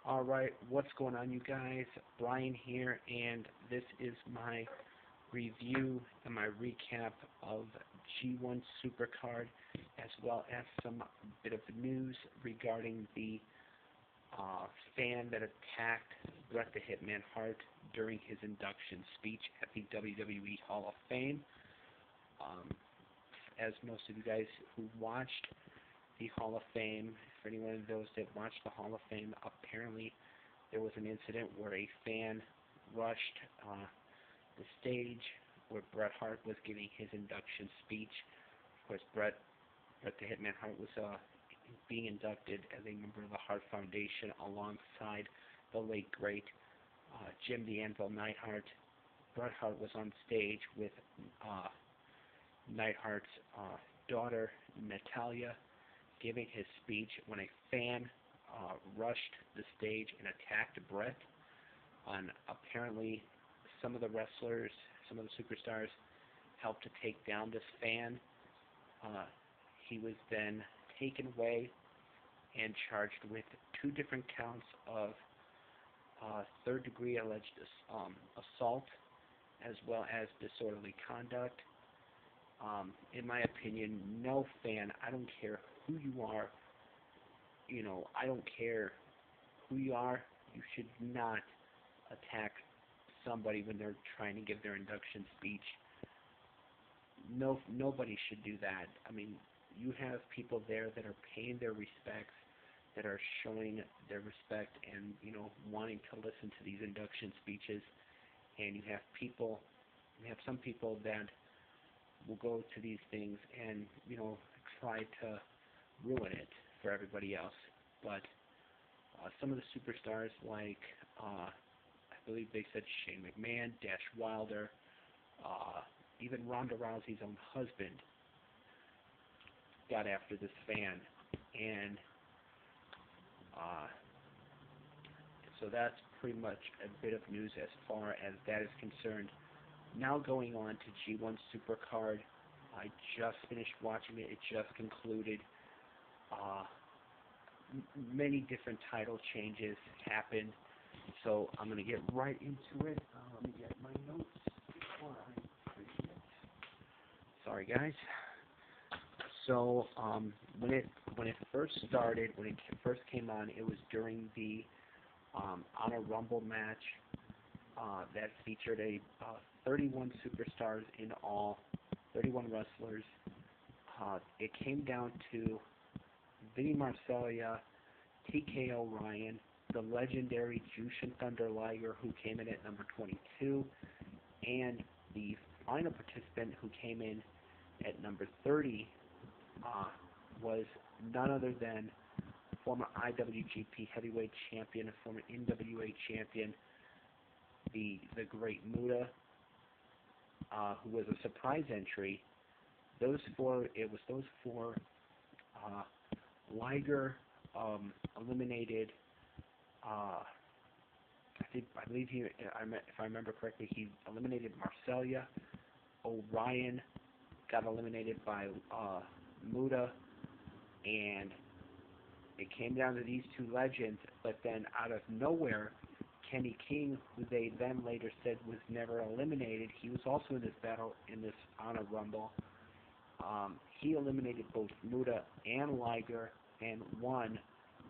Alright, what's going on, you guys? Brian here, and this is my review and my recap of G1 Supercard, as well as some bit of news regarding the fan that attacked Bret the Hitman Hart during his induction speech at the WWE Hall of Fame. As most of you guys who watched the Hall of Fame, for anyone of those that watched the Hall of Fame, apparently there was an incident where a fan rushed the stage where Bret Hart was giving his induction speech. Of course, Bret the Hitman Hart was being inducted as a member of the Hart Foundation alongside the late great Jim the Anvil Neidhart. Bret Hart was on stage with Neidhart's daughter Natalia, giving his speech when a fan rushed the stage and attacked Bret. Apparently, some of the wrestlers, some of the superstars, helped to take down this fan. He was then taken away and charged with 2 different counts of third-degree alleged assault, as well as disorderly conduct. In my opinion, no fan, I don't care who you are, I don't care who you are, you should not attack somebody when they're trying to give their induction speech. Nobody should do that. I mean, you have people there that are paying their respects, that are showing their respect and, wanting to listen to these induction speeches, and you have some people that will go to these things and, try to ruin it for everybody else. But some of the superstars, like I believe they said Shane McMahon, Dash Wilder, even Ronda Rousey's own husband got after this fan, and so that's pretty much a bit of news as far as that is concerned. Now going on to G1 Supercard, I just finished watching it. It just concluded. Many different title changes happened, so I'm going to get right into it. Let me get my notes before I forget. Sorry, guys. So when it first started, when it first came on, it was during the Honor Rumble match that featured 31 superstars in all, 31 wrestlers. It came down to Vinny Marseglia, TK O'Ryan, the legendary Jushin Thunder Liger, who came in at number 22, and the final participant who came in at number 30 was none other than former IWGP Heavyweight Champion and former NWA Champion, the great Muta, who was a surprise entry. Those four, Liger eliminated, I believe if I remember correctly, he eliminated Marseglia. O'Ryan got eliminated by Muta, and it came down to these 2 legends, but then out of nowhere, Kenny King, who they then later said was never eliminated, he was also in this battle, in this Honor Rumble. He eliminated both Muta and Liger and won,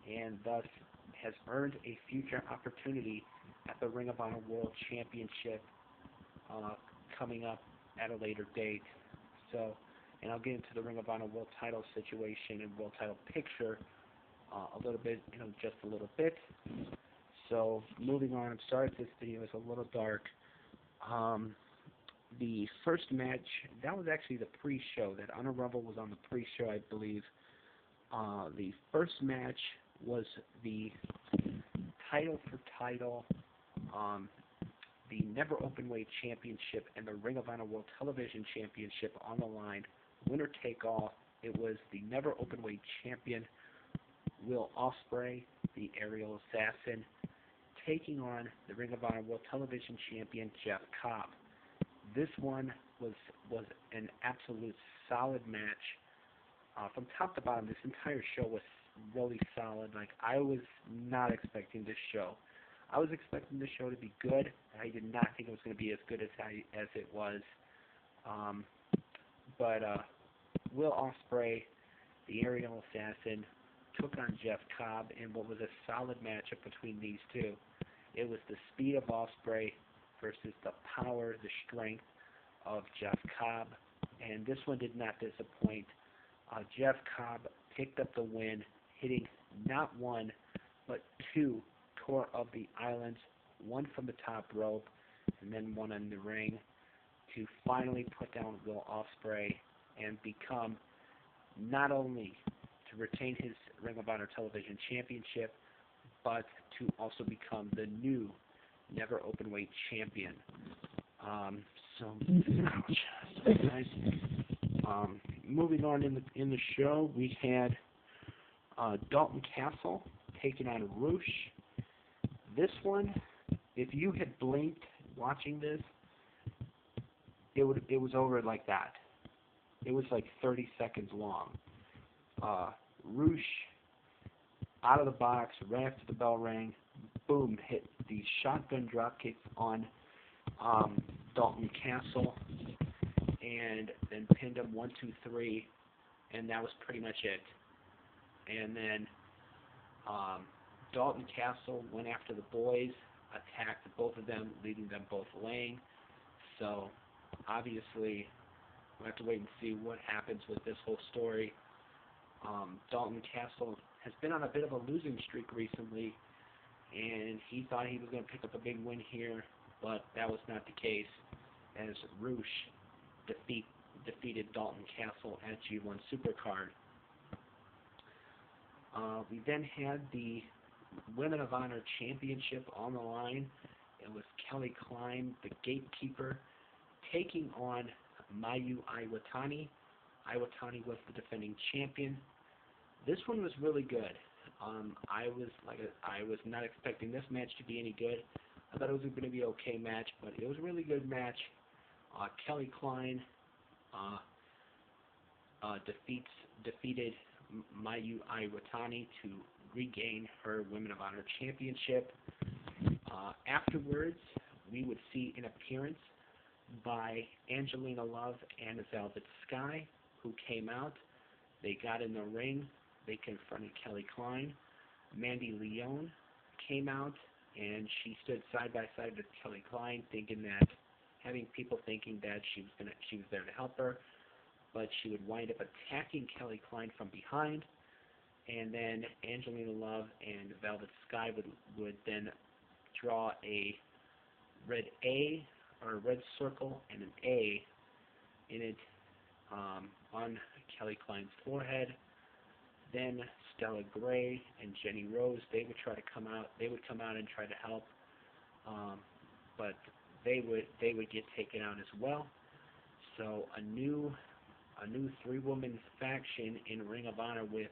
and thus has earned a future opportunity at the Ring of Honor World Championship coming up at a later date. So, and I'll get into the Ring of Honor World Title situation and World Title picture a little bit, just a little bit. So, moving on, I'm sorry if this video is a little dark. The first match, that was actually the pre-show. That Honor Rumble was on the pre-show, I believe. The first match was the title for title, the Never Openweight Championship and the Ring of Honor World Television Championship on the line. Winner take all. It was the Never Openweight Champion Will Ospreay, the Aerial Assassin, taking on the Ring of Honor World Television Champion Jeff Cobb. This one was an absolute solid match. From top to bottom, this entire show was really solid. Like, I was not expecting this show. I was expecting the show to be good. I did not think it was going to be as good as it was. Um, but Will Ospreay, the aerial assassin, took on Jeff Cobb in what was a solid matchup between these two. It was the speed of Ospreay versus the power, the strength of Jeff Cobb, and this one did not disappoint. Jeff Cobb picked up the win, hitting not one, but two Tour of the Islands, one from the top rope, and then one in the ring, to finally put down Will Ospreay and become, not only to retain his Ring of Honor Television Championship, but to also become the new Never Openweight Champion. Moving on in the show, we had Dalton Castle taking on Roosh. This one, if you had blinked watching this, it was over like that. It was like 30 seconds long. Roosh, out of the box, right after the bell rang, boom, hit the shotgun drop kicks on Dalton Castle, and then pinned him 1, 2, 3, and that was pretty much it. And then Dalton Castle went after the boys, attacked both of them, leaving them both laying. So obviously, we'll have to wait and see what happens with this whole story. Dalton Castle has been on a bit of a losing streak recently, and he thought he was going to pick up a big win here, but that was not the case, as Roosh defeated Dalton Castle at G1 Supercard. We then had the Women of Honor Championship on the line. It was Kelly Klein, the gatekeeper, taking on Mayu Iwatani. Iwatani was the defending champion. This one was really good. I was not expecting this match to be any good. I thought it was going to be an okay match, but it was a really good match. Kelly Klein defeated Mayu Iwatani to regain her Women of Honor Championship. Afterwards, we would see an appearance by Angelina Love and Velvet Sky, who came out. They got in the ring. They confronted Kelly Klein. Mandy Leone came out, and she stood side by side with Kelly Klein, having people thinking that she was there to help her, but she would wind up attacking Kelly Klein from behind, and then Angelina Love and Velvet Sky would then draw a red A, or a red circle and an A in it on Kelly Klein's forehead. Then Stella Gray and Jenny Rose, they would come out and try to help, but they would get taken out as well. So a new 3-woman faction in Ring of Honor with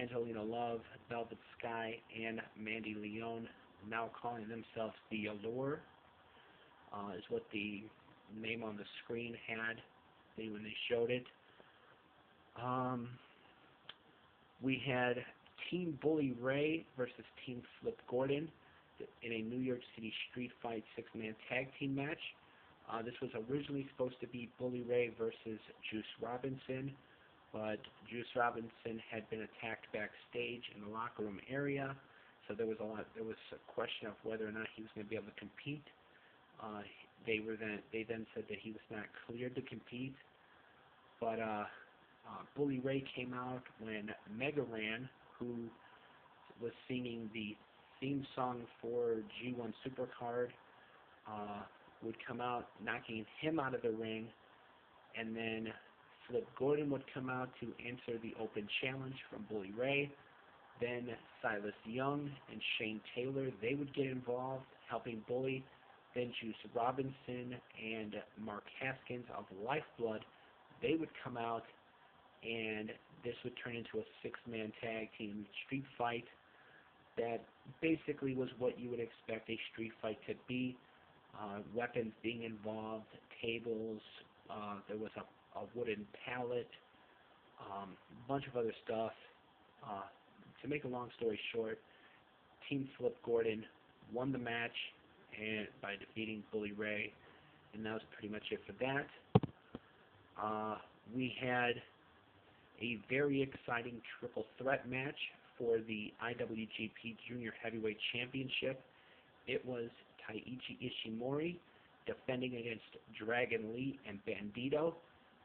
Angelina Love, Velvet Sky, and Mandy Leone, now calling themselves the Allure, is what the name on the screen had when they showed it. We had Team Bully Ray versus Team Flip Gordon in a New York City Street Fight 6-man tag team match. This was originally supposed to be Bully Ray versus Juice Robinson, but Juice Robinson had been attacked backstage in the locker room area, so there was a question of whether or not he was going to be able to compete. They then said that he was not cleared to compete, but Bully Ray came out when Mega Ran, who was singing the theme song for G1 Supercard, would come out, knocking him out of the ring, and then Flip Gordon would come out to answer the open challenge from Bully Ray. Then Silas Young and Shane Taylor, they would get involved, helping Bully. Then Juice Robinson and Mark Haskins of Lifeblood, they would come out, and this would turn into a 6-man tag team street fight that basically was what you would expect a street fight to be. Weapons being involved, tables, there was a wooden pallet, a bunch of other stuff. To make a long story short, Team Flip Gordon won the match and by defeating Bully Ray, and that was pretty much it for that. We had a very exciting triple threat match for the IWGP Junior Heavyweight Championship. It was Taiichi Ishimori defending against Dragon Lee and Bandito.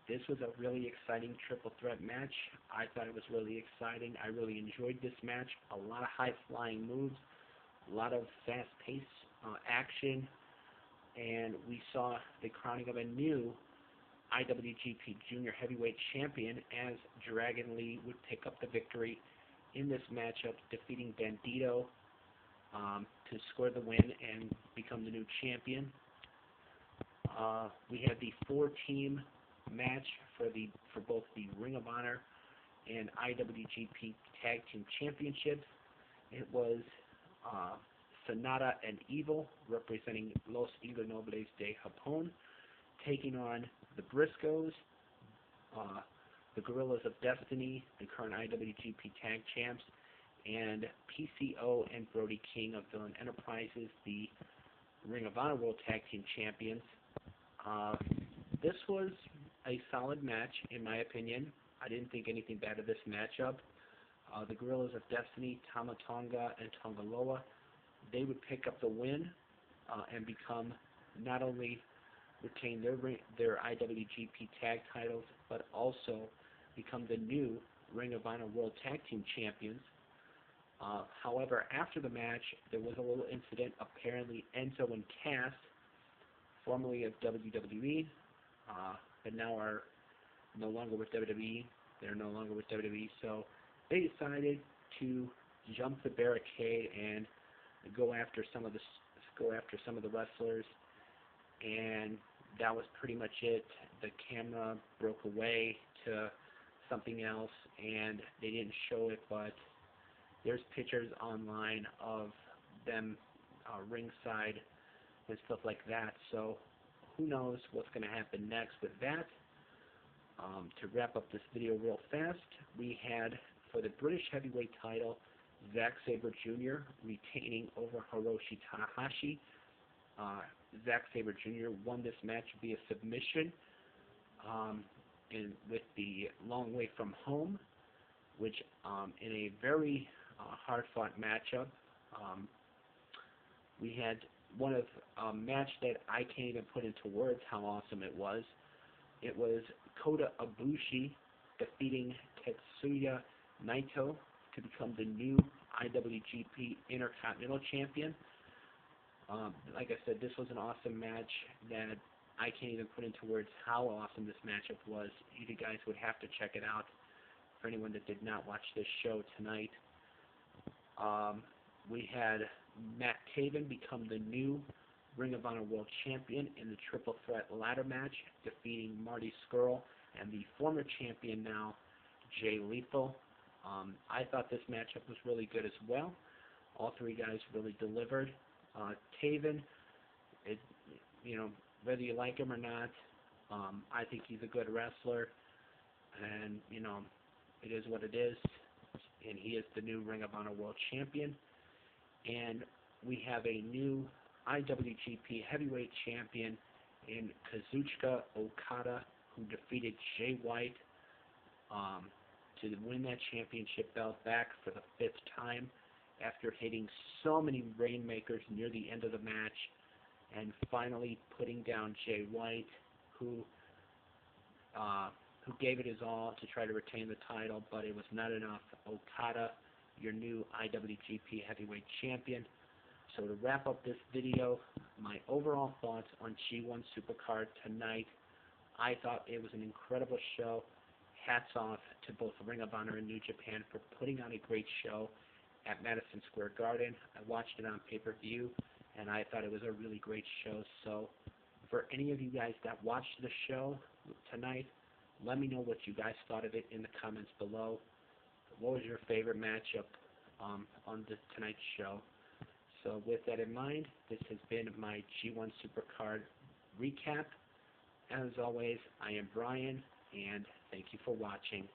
This was a really exciting triple threat match. I thought it was really exciting. I really enjoyed this match. A lot of high-flying moves, a lot of fast-paced action, and we saw the crowning of a new IWGP Junior Heavyweight Champion as Dragon Lee would pick up the victory in this matchup, defeating Bandito to score the win and become the new champion. We had the 4-team match for both the Ring of Honor and IWGP Tag Team Championships. It was Sonata and Evil, representing Los Ingonobles de Japón, taking on the Briscoes, the Guerrillas of Destiny, the current IWGP Tag Champs, and PCO and Brody King of Villain Enterprises, the Ring of Honor World Tag Team Champions. This was a solid match, in my opinion. I didn't think anything bad of this matchup. The Guerrillas of Destiny, Tama Tonga, and Tongaloa, they would pick up the win and become not only retain their IWGP tag titles, but also become the new Ring of Honor World Tag Team Champions. However, after the match, there was a little incident. Apparently, Enzo and Cass, formerly of WWE, but now are no longer with WWE. They're no longer with WWE, so they decided to jump the barricade and go after some of the wrestlers, and that was pretty much it. The camera broke away to something else, and they didn't show it, but there's pictures online of them ringside and stuff like that. So who knows what's going to happen next with that. To wrap up this video real fast, we had for the British Heavyweight title, Zack Sabre Jr. retaining over Hiroshi Tanahashi. Zack Sabre Jr. won this match via submission with the Long Way From Home, which in a very hard-fought matchup. We had one of a match that I can't even put into words how awesome it was. It was Kota Ibushi defeating Tetsuya Naito to become the new IWGP Intercontinental Champion. Like I said, this was an awesome match that I can't even put into words how awesome this matchup was. You guys would have to check it out for anyone that did not watch this show tonight. We had Matt Taven become the new Ring of Honor World Champion in the Triple Threat Ladder match, defeating Marty Scurll and the former champion now, Jay Lethal. I thought this matchup was really good as well. All three guys really delivered. Taven, whether you like him or not, I think he's a good wrestler, and it is what it is, and he is the new Ring of Honor World Champion. And we have a new IWGP Heavyweight Champion in Kazuchika Okada, who defeated Jay White to win that championship belt back for the 5th time after hitting so many rainmakers near the end of the match and finally putting down Jay White, who gave it his all to try to retain the title, but it was not enough. Okada, your new IWGP Heavyweight Champion. So to wrap up this video, my overall thoughts on G1 Supercard tonight, I thought it was an incredible show. Hats off to both Ring of Honor and New Japan for putting on a great show at Madison Square Garden. I watched it on pay-per-view, and I thought it was a really great show. So for any of you guys that watched the show tonight, let me know what you guys thought of it in the comments below. What was your favorite matchup on tonight's show? So with that in mind, this has been my G1 Supercard recap. As always, I am Brian, and thank you for watching.